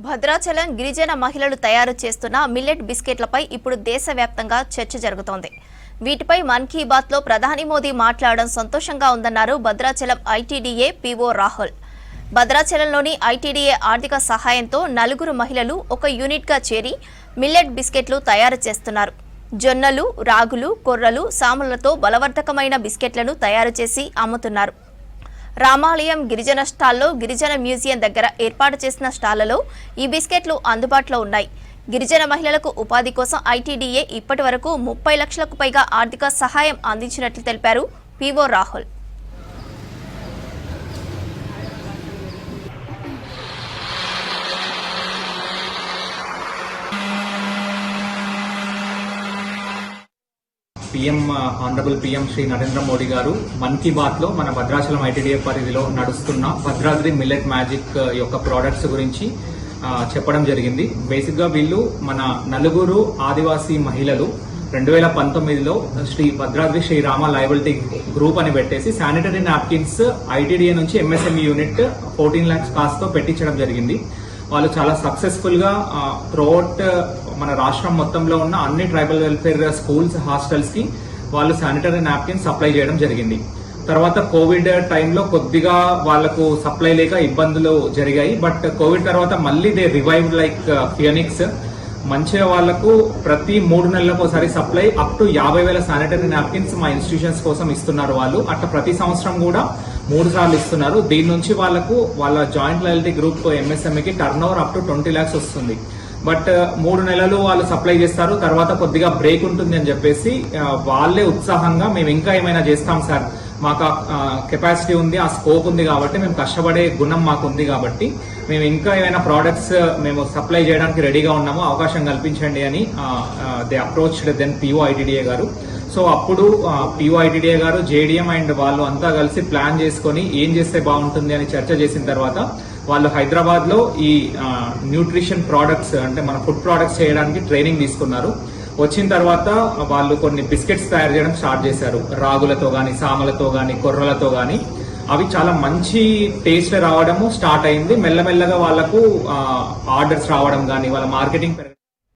భద్రాచలం గిరిజన మహిళలు తయారు చేస్తున్న మిల్లెట్ బిస్కెట్లపై ఇప్పుడు దేశవ్యాప్తంగా చర్చ జరుగుతోంది. వీటిపై మన్ కీ బాత్ లో ప్రధాని మోదీ మాట్లాడడం సంతోషంగా ఉందన్నారు భద్రాచలం ఐటీడీఏ పీఓ రాహుల్. భద్రాచలంలోని ఐటీడీఏ ఆర్థిక సహాయంతో 4 మహిళలు ఒక యూనిట్గా చేరి మిల్లెట్ బిస్కెట్లు తయారు చేస్తున్నారు. జొన్నలు, రాగులు, కొర్రలు, సాములతో బలవర్ధకమైన బిస్కెట్లను తయారు చేసి అమ్ముతున్నారు. రామాలయం గిరిజన స్టాల్లో గిరిజన మ్యూజియం దగ్గర ఏర్పాటు చేసిన స్టాళ్లలో ఈ బిస్కెట్లు అందుబాటులో ఉన్నాయి. గిరిజన మహిళలకు ఉపాధి కోసం ఐటీడీఏ ఇప్పటి వరకు 30 లక్షలకు పైగా ఆర్థిక సహాయం అందించినట్లు తెలిపారు PO Rahul. Honourable PM Shri Narendra Modi garu Mann Ki Baat లో మన భద్రాచలం ఐటీడీఏ పరిధిలో నడుస్తున్న భద్రాద్రి మిల్లెట్ మ్యాజిక్ యొక్క ప్రోడక్ట్స్ గురించి చెప్పడం జరిగింది. బేసిక్ గా వీళ్ళు మన 4 ఆదివాసీ మహిళలు 2019లో శ్రీ భద్రాద్రి శ్రీ రామ లయబిలిటీ గ్రూప్ అని పెట్టేసి శానిటరీ నాప్కిన్స్ ఐటీడీఏ నుంచి ఎంఎస్ఎంఈ యూనిట్ 14 lakhs కాస్ట్ తో పెట్టించడం జరిగింది. వాళ్ళు చాలా సక్సెస్ఫుల్ గా త్రూఅవుట్ మన రాష్ట్రం మొత్తంలో ఉన్న అన్ని ట్రైబల్ వెల్ఫేర్ స్కూల్స్, హాస్టల్స్ కి వాళ్ళు శానిటరీ నాప్కిన్స్ సప్లై చేయడం జరిగింది. తర్వాత కోవిడ్ టైంలో కొద్దిగా వాళ్లకు సప్లై లేక ఇబ్బందులు జరిగాయి. బట్ కోవిడ్ తర్వాత మళ్ళీ దే రివైవ్ లైక్ ఫియోనిక్స్. మంచిగా వాళ్లకు ప్రతి 3 నెలలకు ఒకసారి supply up to 50,000 sanitary napkins మా ఇన్స్టిట్యూషన్స్ కోసం ఇస్తున్నారు వాళ్ళు. అట్లా ప్రతి సంవత్సరం కూడా 3 సార్లు ఇస్తున్నారు. దీని నుంచి వాళ్లకు వాళ్ళ జాయింట్ లాయల్టీ గ్రూప్ ఎంఎస్ఎంఈకి turn over up to 20 lakhs వస్తుంది. బట్ 3 నెలలు వాళ్ళు సప్లై చేస్తారు, తర్వాత కొద్దిగా బ్రేక్ ఉంటుంది అని చెప్పేసి వాళ్ళే ఉత్సాహంగా మేము ఇంకా ఏమైనా చేస్తాం సార్, మాకు కెపాసిటీ ఉంది, ఆ స్కోప్ ఉంది కాబట్టి, మేము కష్టపడే గుణం మాకు ఉంది కాబట్టి మేము ఇంకా ఏమైనా ప్రోడక్ట్స్ మేము సప్లై చేయడానికి రెడీగా ఉన్నాము, అవకాశం కల్పించండి అని they approached then PO ITDA garu. So అప్పుడు PO ITDA garu, JDM and వాళ్ళు అంతా కలిసి ప్లాన్ చేసుకుని ఏం చేస్తే బాగుంటుంది అని చర్చ చేసిన తర్వాత వాళ్ళు హైదరాబాద్ లో ఈ న్యూట్రిషన్ ప్రోడక్ట్స్ అంటే మన ఫుడ్ ప్రోడక్ట్స్ చేయడానికి ట్రైనింగ్ తీసుకున్నారు. వచ్చిన తర్వాత వాళ్ళు కొన్ని బిస్కెట్స్ తయారు చేయడం స్టార్ట్ చేశారు. రాగులతో గాని, సామలతో గాని, కొర్రలతో గాని. అవి చాలా మంచి టేస్ట్ రావడము స్టార్ట్ అయింది. మెల్లమెల్లగా వాళ్లకు ఆర్డర్స్ రావడం గాని, వాళ్ళ మార్కెటింగ్